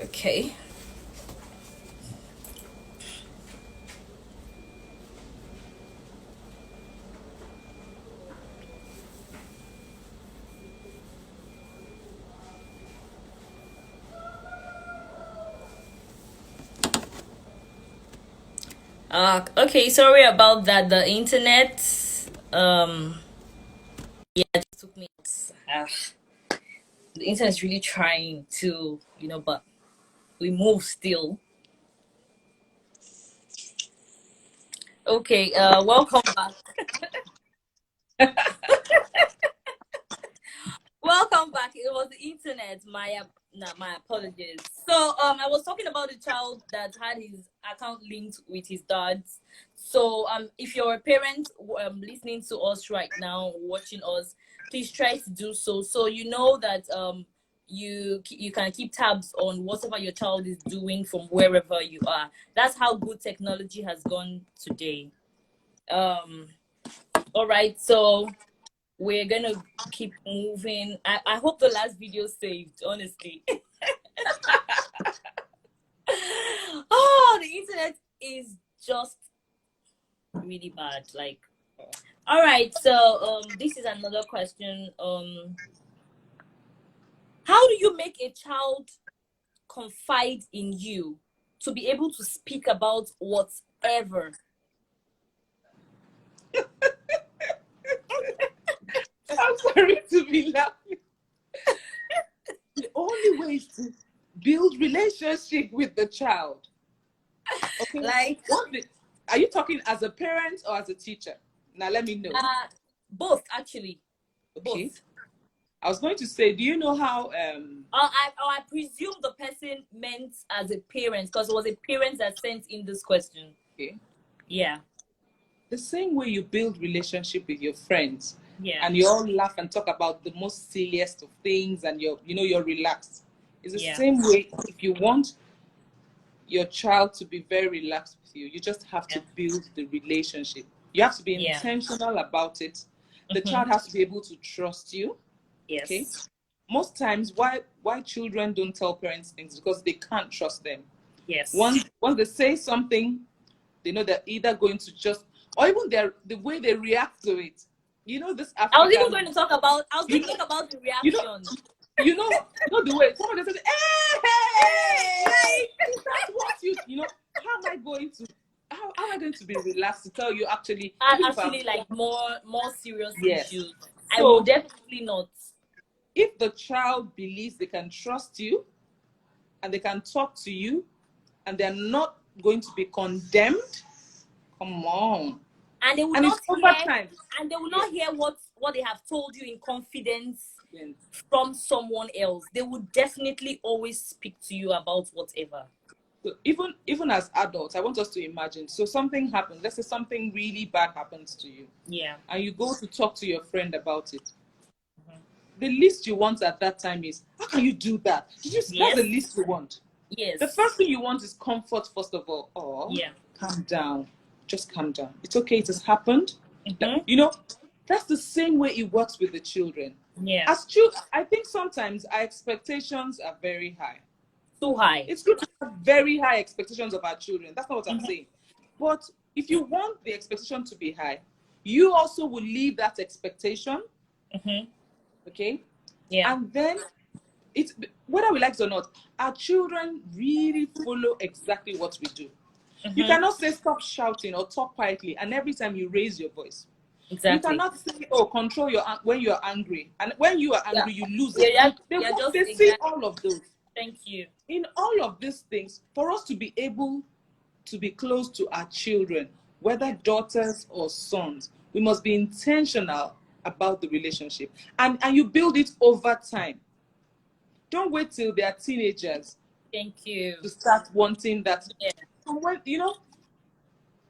Okay. Okay, sorry about that. The internet, um, yeah, it took me. Uh, the internet is really trying to, but we move still. Okay, welcome back. Welcome back. It was the internet. My apologies. So, I was talking about the child that had his account linked with his dad's. So, if you're a parent listening to us right now, watching us, please try to do so. So you know that you can keep tabs on whatever your child is doing from wherever you are. That's how good technology has gone today. Um. All right. So we're gonna keep moving. I hope the last video saved, honestly. Oh, the internet is just really bad. Like, all right, so this is another question. How do you make a child confide in you to be able to speak about whatever? I'm sorry to be laughing. The only way is to build relationship with the child. Okay. Like, Are you talking as a parent or as a teacher? Now let me know. both actually, Okay. both. I was going to say, do you know how I presume the person meant as a parent because it was a parent that sent in this question. okay, Yeah. the same way you build relationship with your friends, Yeah. and you all laugh and talk about the most silliest of things, and you're relaxed. It's the Yeah. same way if you want your child to be very relaxed with you, you just have to build the relationship. You have to be intentional about it. The child has to be able to trust you. Yes. Okay. Most times why children don't tell parents things because they can't trust them. Yes. Once they say something, they know they're either going to just, or even the way they react to it. You know, this African. I was even going to talk about the reaction. You know the way someone says, hey, that's what how am I going to be relaxed to tell you actually Like more serious issues? So, I would definitely not. If the child believes they can trust you and they can talk to you and they're not going to be condemned, come on. And they will not hear what they have told you in confidence from someone else. They would definitely always speak to you about whatever. So even as adults, I want us to imagine. So something happens. Let's say something really bad happens to you. Yeah. And you go to talk to your friend about it. The least you want at that time is, how can you do that? That's the least you want. Yes. The first thing you want is comfort, first of all. Calm down. Just calm down. It's okay. It has happened. That's the same way it works with the children. Yeah. As children, I think sometimes our expectations are very high. Too high. It's good to have very high expectations of our children. That's not what I'm saying. But if you want the expectation to be high, you also will leave that expectation. Okay? Yeah. And then it's whether we like it or not, our children really follow exactly what we do. You cannot say stop shouting or talk quietly, and every time you raise your voice. Exactly. You cannot say, control when you're angry. And when you are angry, you lose it. They see all of those. Thank you. In all of these things, for us to be able to be close to our children, whether daughters or sons, we must be intentional about the relationship. And you build it over time. Don't wait till they are teenagers. Thank you. To start wanting that. Yeah. When,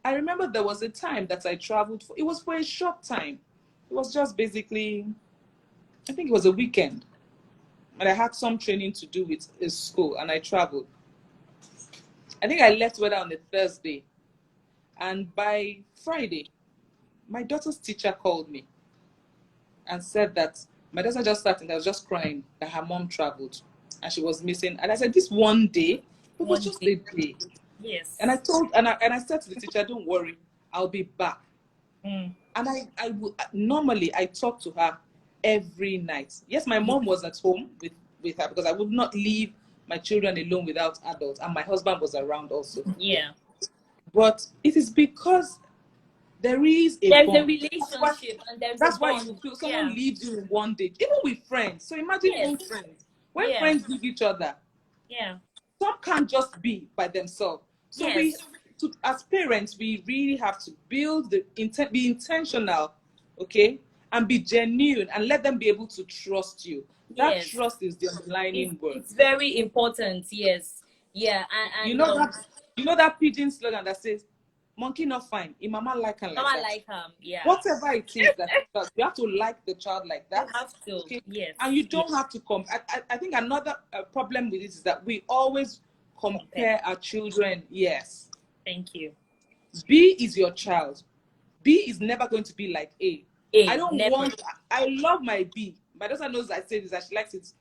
I remember there was a time that I traveled for. It was for a short time. It was just basically, I think it was a weekend. And I had some training to do with a school, and I traveled. I think I left weather on a Thursday. And by Friday, my daughter's teacher called me and said that my daughter just started, I was just crying, that her mom traveled. and she was missing. And I said, this one day, it was One just day. a day. Yes. And I said to the teacher, don't worry, I'll be back. Mm. And I would normally I talk to her every night. Yes, my mom was at home with her because I would not leave my children alone without adults, and my husband was around also. Yeah. But it is because there's a a bond. relationship and there's That's a why bond. you feel someone Yeah. leaves you in one day, even with friends. So imagine Yes. even friends. When Yeah. friends leave each other, Yeah. some can't just be by themselves. So Yes. as parents, we really have to build be intentional, okay, and be genuine, and let them be able to trust you. That Yes. trust is the underlining word. It's very important. Yes. Yeah. You And know that pidgin slogan that says, "Monkey not fine, in mama like and like someone that." like yeah. Whatever it is that you have to like the child like that. You have to. Okay? Yes. And you don't have to come. I think another problem with this is that we always compare our children. Yes. Thank you. B is your child. B is never going to be like A. A, I don't never. want. I love my B. My daughter knows I say this, that she likes it.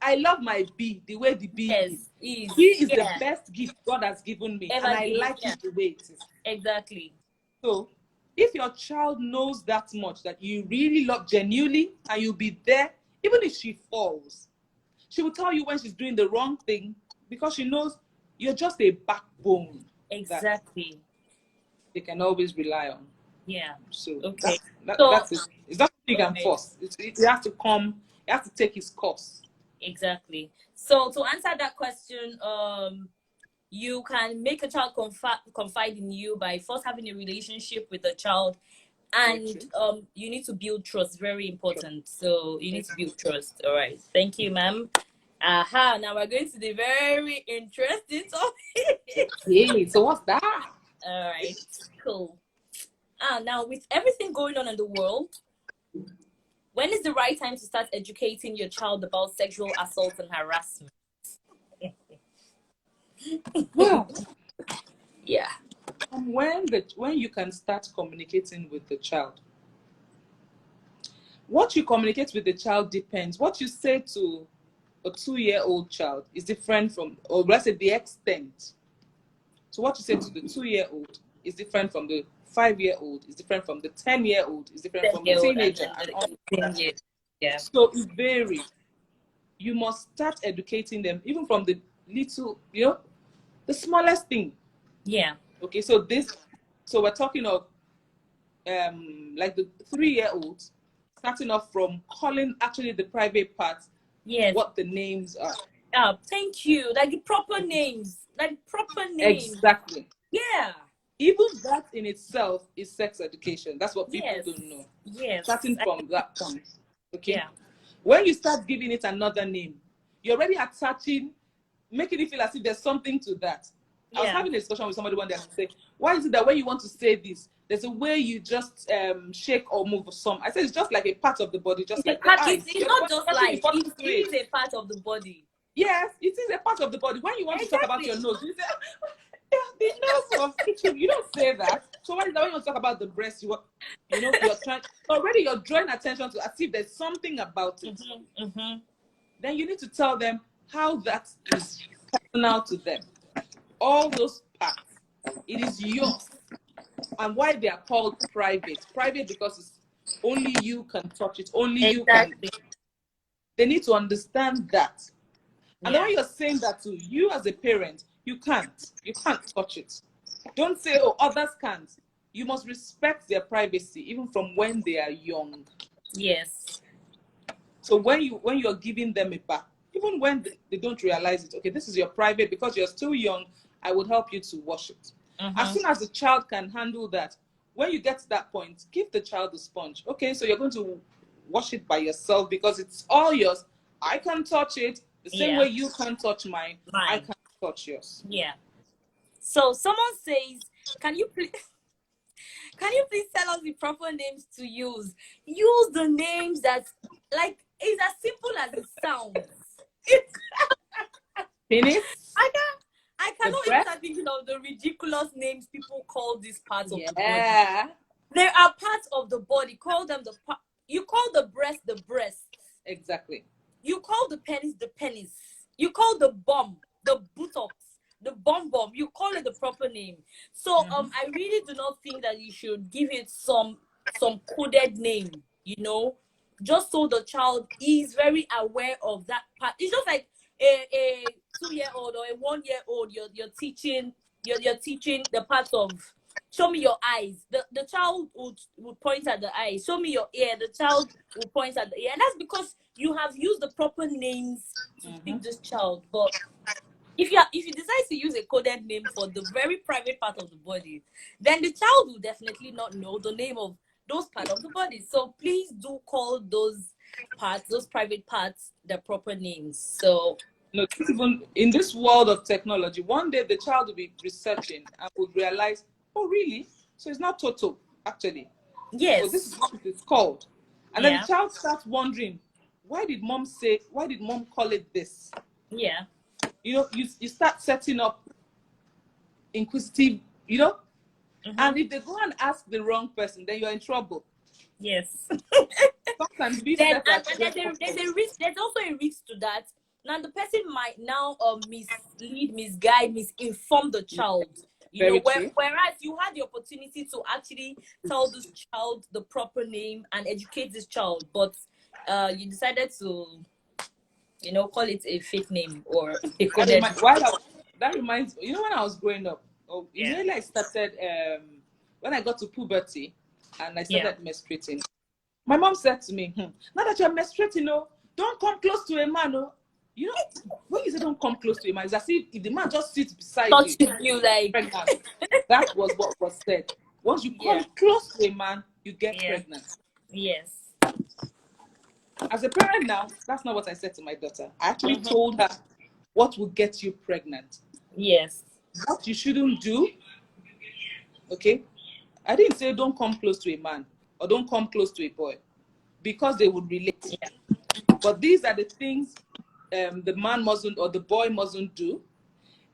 I love my B the way the B is. Is. B is the Yeah. best gift God has given me, Ever and I given, like yeah. it the way it is. Exactly. So, if your child knows that much, that you really love genuinely, and you'll be there, even if she falls, she will tell you when she's doing the wrong thing, because she knows you're just a backbone that Exactly. they can always rely on. Yeah. So Okay. that's it. It's not something you can Okay. force. It has to come. It has to take its course. Exactly. So to answer that question, you can make a child confide in you by first having a relationship with the child, and you need to build trust. Very important. So you need to build trust. All right. Thank you, ma'am. Aha. Now we're going to the very interesting topic. Okay. So what's that? All right. Cool. Now with everything going on in the world, when is the right time to start educating your child about sexual assault and harassment? Well, Yeah. when you can start communicating with the child. What you communicate with the child depends. What you say to a 2-year-old child is different from, or let's say the extent. So what you say to the 2-year-old is different from the 5-year-old, is different from the 10-year-old, is different from the teenager. Yeah. So it varies. You must start educating them, even from the little, the smallest thing. Yeah. Okay, so we're talking of like the 3-year-olds, starting off from calling actually the private parts, Yes. what the names are. Thank you. Like the proper names. Exactly. Yeah. Even that in itself is sex education. That's what people Yes. don't know. Yes. Starting from that point. Okay. Yeah. When you start giving it another name, you're already attaching, making it feel as if there's something to that. I was having a discussion with somebody one day and say, why is it that when you want to say this, there's a way you just shake or move some? I said it's just like a part of the body, just like the eyes. It's not just like, it is a part of the body. Yes, it is a part of the body. When you want to talk about your nose, you say, the nose of kitchen. You don't say that. So when you want to talk about the breast, you're trying already. You're drawing attention to as if there's something about it. Mm-hmm, mm-hmm. Then you need to tell them how that is personal to them. All those parts, it is yours, and why they are called private. Private because it's only you can touch it. Only you can. They need to understand that. And then when you're saying that to you as a parent, you can't touch it. Don't say, oh, others can't. You must respect their privacy, even from when they are young. Yes. So when you're giving them a bath, even when they don't realize it, okay, this is your private, because you're still young, I would help you to wash it. Mm-hmm. As soon as the child can handle that, when you get to that point, give the child the sponge. Okay, so you're going to wash it by yourself because it's all yours. I can touch it the same way you can't touch mine. I can't touch yours. Yeah. So someone says, can you please tell us the proper names to use? Use the names that, like, it's as simple as it sounds. Penis? I cannot even start thinking of the ridiculous names people call these parts of the body. There are parts of the body. Call them you call the breast the breast. Exactly. You call the penis the penis. You call the bomb, the buttocks, the bomb. You call it the proper name. So I really do not think that you should give it some coded name, just so the child is very aware of that part. It's just like a 2-year-old or a 1-year-old. You're teaching the parts of. Show me your eyes. The child would point at the eyes. Show me your ear. The child will point at the ear. And that's because you have used the proper names to teach this child. But if you decide to use a coded name for the very private part of the body, then the child will definitely not know the name of those parts of the body. So please do call those parts, those private parts, the proper names. So no, even in this world of technology, one day the child will be researching and would realize, oh, really? So it's not Toto, actually. yes. So this is what it is called. And then the child starts wondering, why did mom call it this? Yeah. You start setting up inquisitive, and if they go and ask the wrong person, then you're in trouble. Yes. Sometimes there's a risk. There's also a risk to that. Now the person might now mislead, misguide, misinform the child. Whereas you had the opportunity to actually tell this child the proper name and educate this child, but you decided to, call it a fake name or a coded. That reminds me, when I was growing up, immediately I started, when I got to puberty and I started menstruating, my mom said to me, now that you're menstruating, don't come close to a man. When you say don't come close to a man, it's as if the man just sits beside you like pregnant. That was what was said. Once you come close to a man, you get pregnant. Yes. As a parent now, that's not what I said to my daughter. I actually told her what will get you pregnant. Yes. What you shouldn't do. Okay? I didn't say don't come close to a man or don't come close to a boy, because they would relate. Yeah. But these are the things the man mustn't or the boy mustn't do.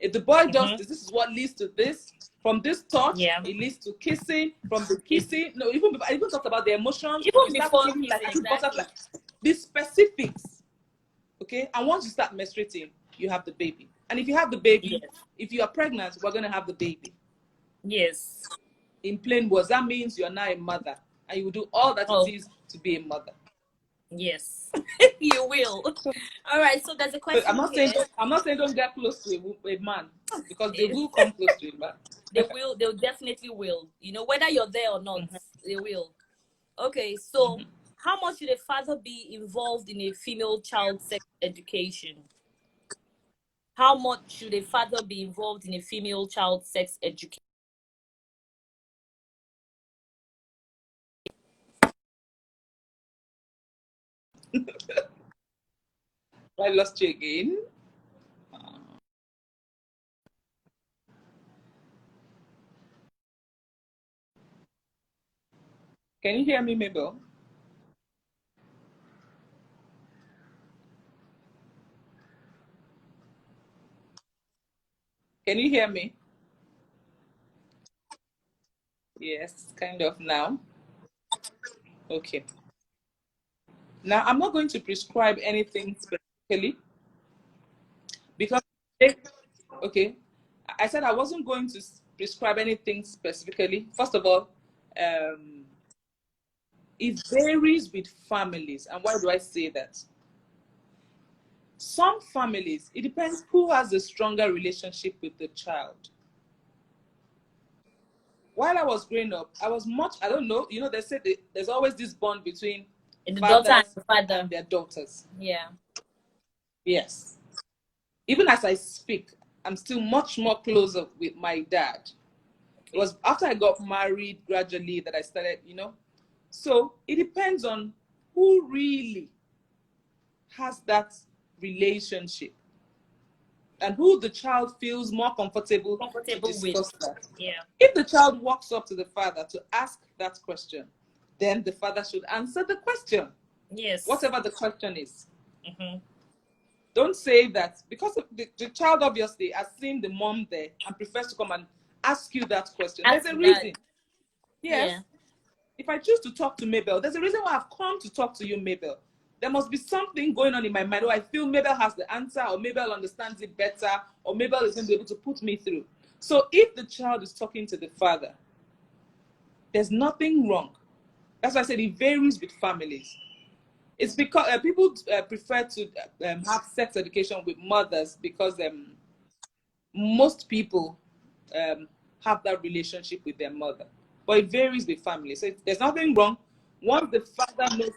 If the boy does this is what leads to this. From this touch, it leads to kissing. From the kissing, I even talked about the emotions. Even before kissing, exactly. The specifics. Okay? And once you start menstruating, you have the baby. And if you have the baby, if you are pregnant, we're going to have the baby. Yes. In plain words, that means you're now a mother. And you will do all that it is to be a mother. Yes, you will. All right, so there's a question. I'm not saying don't get close to a man, because they will come close to a man. They'll definitely will. Whether you're there or not, they will. Okay, so how much should a father be involved in a female child sex education? How much should a father be involved in a female child sex education? I lost you again. Can you hear me, Mabel? Can you hear me? Yes, kind of now. Okay. Now, I'm not going to prescribe anything specifically, because, okay, I said I wasn't going to prescribe anything specifically. First of all, it varies with families. And why do I say that? Some families, it depends who has a stronger relationship with the child. While I was growing up, I don't know, they said there's always this bond between the daughter and the father and their daughters. Yeah. Yes. Even as I speak, I'm still much more closer with my dad. It was after I got married gradually that I started, So it depends on who really has that relationship and who the child feels more comfortable to discuss with. That. Yeah. If the child walks up to the father to ask that question, then the father should answer the question. Yes. Whatever the question is. Don't say that, because the child obviously has seen the mom there and prefers to come and ask you that question. There's a reason. Yes. Yeah. If I choose to talk to Mabel, there's a reason why I've come to talk to you, Mabel. there must be something going on in my mind. Or I feel Mabel has the answer, or Mabel understands it better, or Mabel is going to be able to put me through. So if the child is talking to the father, there's nothing wrong. That's why I said it varies with families. It's because people prefer to have sex education with mothers because most people have that relationship with their mother. But it varies with families. So there's nothing wrong. Once the father knows.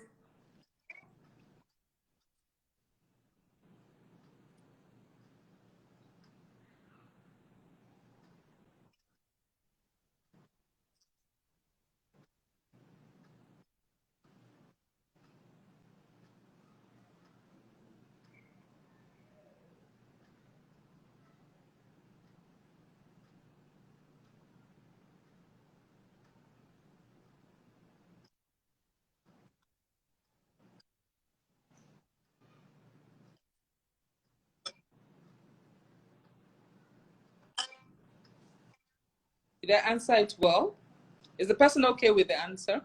Did I answer it well? Is the person okay with the answer?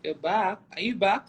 You're back. Are you back?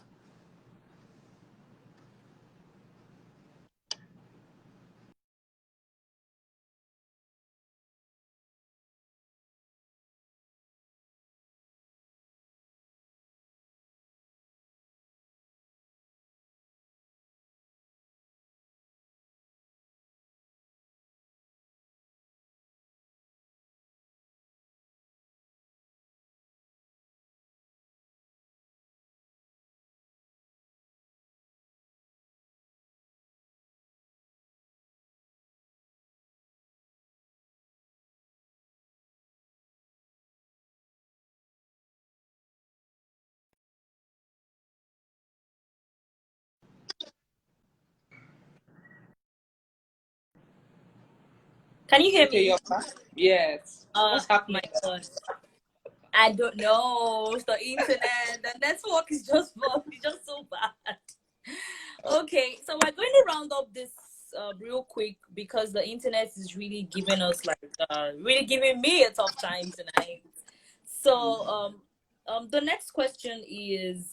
Can you hear Okay, me? you're back. Yes. What's My happening? God. I don't know. The internet, the network is just it's just so bad. Okay, so we're going to round up this real quick because the internet is really giving us really giving me a tough time tonight. So the next question is,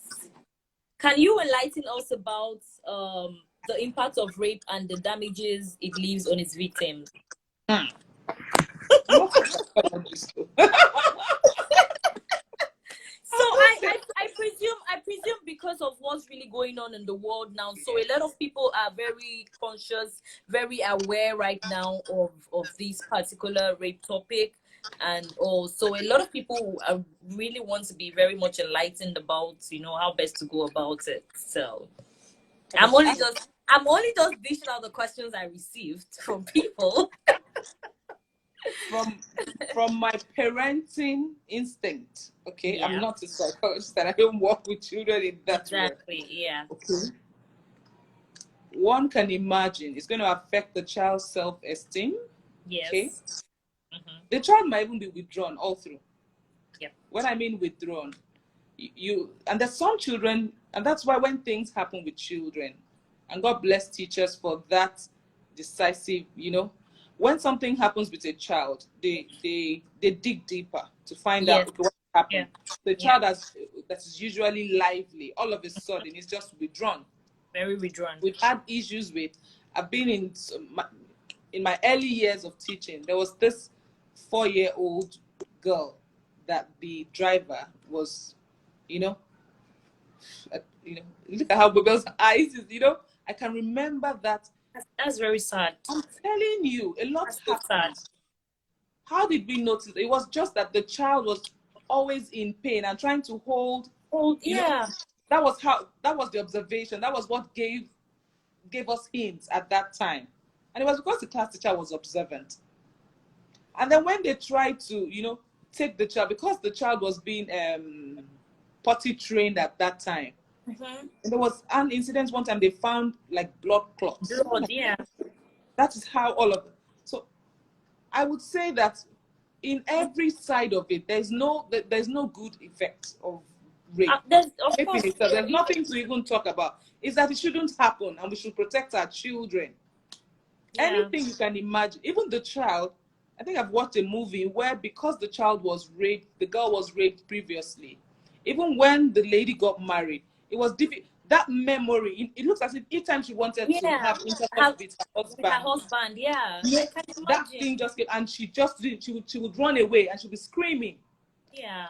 can you enlighten us about the impact of rape and the damages it leaves on its victims? Hmm. I'm not a psychologist. So I presume because of what's really going on in the world now, so a lot of people are very conscious, very aware right now of this particular rape topic, and also a lot of people are, really want to be very much enlightened about how best to go about it. So I'm only just dishing out the questions I received from people. from from my parenting instinct. Okay, I'm Yeah, not a psychologist and I don't work with children in that way. exactly. Yeah. Okay. one can imagine it's going to affect the child's self-esteem. Yes. Okay. Mm-hmm. The child might even be withdrawn all through. Yep. When I mean withdrawn, and there's some children, and that's why when things happen with children, and God bless teachers for that decisive, when something happens with a child, they dig deeper to find Yes. out what happened. Yeah. The child that is usually lively, all of a sudden is just withdrawn. Very withdrawn. We've had issues with. I've been in my early years of teaching. There was this 4-year-old girl that the driver was, look at how Bobel's eyes is, I can remember that. That's very sad. I'm telling you, a lot That's happened. sad. How did we notice? It was just that the child was always in pain and trying to hold. Yeah. That was the observation. That was what gave us hints at that time. And it was because the class teacher was observant. And then when they tried to, take the child, because the child was being potty trained at that time. Mm-hmm. And there was an incident one time they found like blood clots. Blood, yeah. That is how all of it. So I would say that in every side of it, there's no good effect of rape. There's nothing to even talk about. Is that it shouldn't happen and we should protect our children. Yeah. Anything you can imagine, even the child. I think I've watched a movie where because the child was raped, the girl was raped previously. Even when the lady got married, it was difficult. That memory, it looks as if each time she wanted to have intercourse with her husband. Yeah. That thing just came, and she would run away and she'd be screaming. Yeah.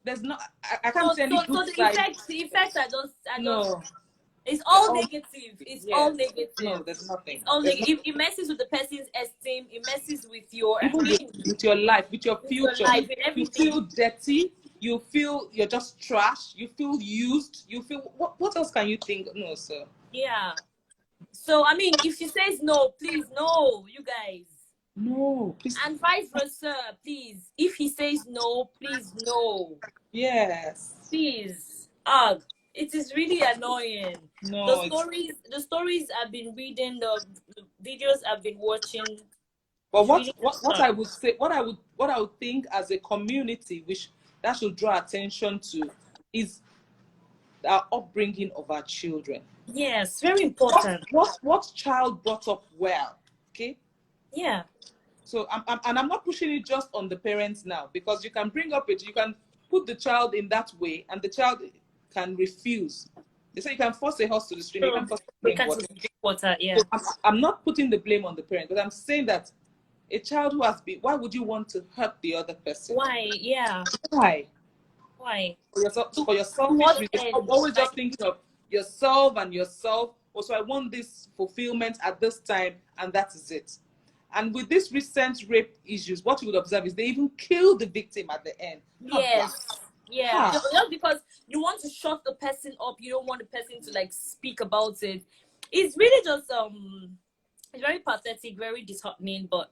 There's no, I can't say any good side. The effects are just no. It's all negative. It's all negative. No, there's nothing. It's all negative. It messes with the person's esteem. It messes with your with your life, with your future. You feel dirty. You feel you're just trash. You feel used. You feel what else can you think? No, sir. Yeah. So I mean, if she says no, please no, you guys. No, please. And vice versa, please. If he says no, please no. Yes. Please. It is really annoying. No, the stories I've been reading, the videos I've been watching. But what I would say, what I would think as a community, that should draw attention to, is our upbringing of our children. Yes, very important. What child brought up well? Okay. Yeah. So I'm not pushing it just on the parents now, because you can you can put the child in that way, and the child can refuse. They say you can force a horse to the stream. You can force to drink water. Yeah. So I'm not putting the blame on the parent, but I'm saying that a child who has been, why would you want to hurt the other person? Why? Yeah. Why? For yourself. Always just thinking of yourself and yourself. Also, I want this fulfillment at this time, and that is it. And with these recent rape issues, what you would observe is they even kill the victim at the end. Yes. Yeah, just because you want to shut the person up, you don't want the person to like speak about it. It's really just it's very pathetic, very disheartening. But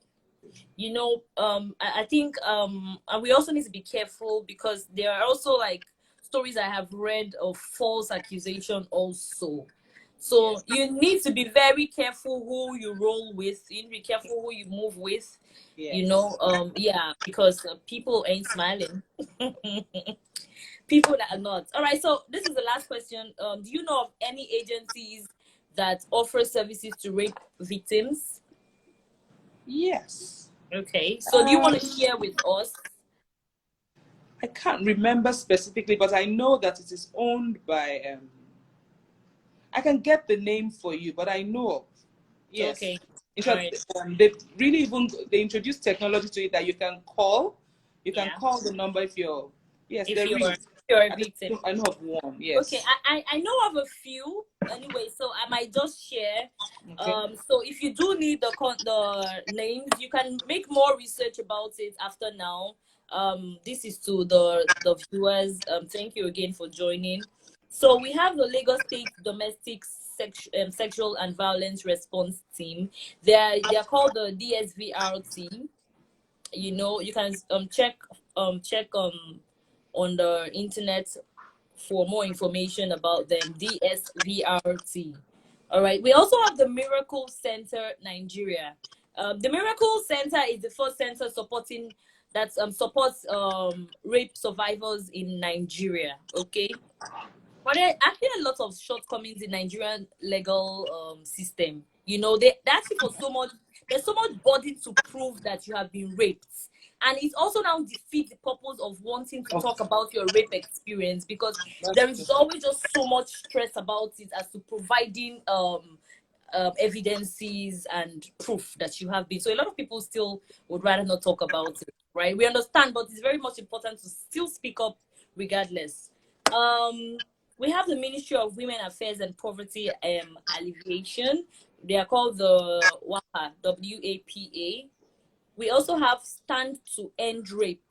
I think and we also need to be careful, because there are also like stories I have read of false accusation also. So you need to be very careful who you roll with. You need to be careful who you move with. Yes. Because people ain't smiling. People that are not. All right, so this is the last question. Do you know of any agencies that offer services to rape victims? Yes. Okay, so do you want to share with us? I can't remember specifically, but I know that it is owned by I can get the name for you, but I know of. Yes. Okay. In fact, they introduced technology to it that you can call. You can call the number if you're a victim. I know of one. Yes. Okay, I know of a few anyway, so I might just share. Okay. So if you do need the names, you can make more research about it after now. This is to the viewers. Thank you again for joining. So we have the Lagos State Domestic Sexual and Violence Response Team. They're called the DSVR team. You can check on the internet for more information about them. DSVRT. All right. We also have the Miracle Center Nigeria. The Miracle Center is the first center supporting that supports rape survivors in Nigeria. Okay. But there are actually a lot of shortcomings in Nigerian legal system. You know, they ask you for so much. There's so much burden to prove that you have been raped, and it also now defeats the purpose of wanting to talk about your rape experience, because there is always just so much stress about it as to providing evidences and proof that you have been. So a lot of people still would rather not talk about it, right? We understand, but it's very much important to still speak up regardless. We have the Ministry of Women Affairs and Poverty Alleviation. They are called the WAPA, WAPA. We also have Stand to End Rape.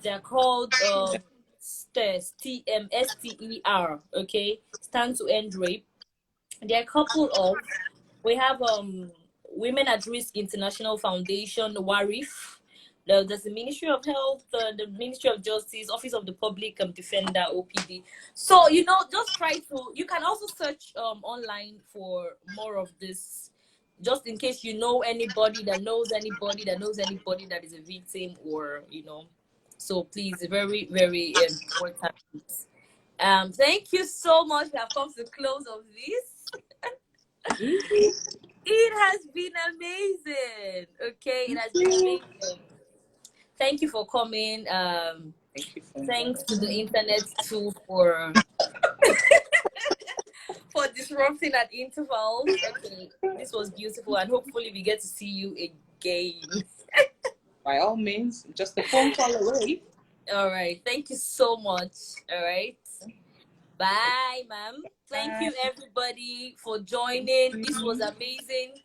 They're called STER, okay? Stand to End Rape. There are a couple of, we have Women at Risk International Foundation, WARIF. There's the Ministry of Health, the Ministry of Justice, Office of the Public Defender, OPD. So, you know, just try to, you can also search online for more of this, just in case you know anybody that knows anybody that knows anybody that is a victim, or, you know. So please, very, very important. Thank you so much. We have come to the close of this. It has been amazing. Okay, it has been amazing. Thank you for coming. Thank you for Thanks to the internet too for for disrupting at intervals. Okay, this was beautiful, and hopefully we get to see you again. By all means, just a phone call away. All right. Thank you so much. All right. Bye, ma'am. Thank you, everybody, for joining. This was amazing.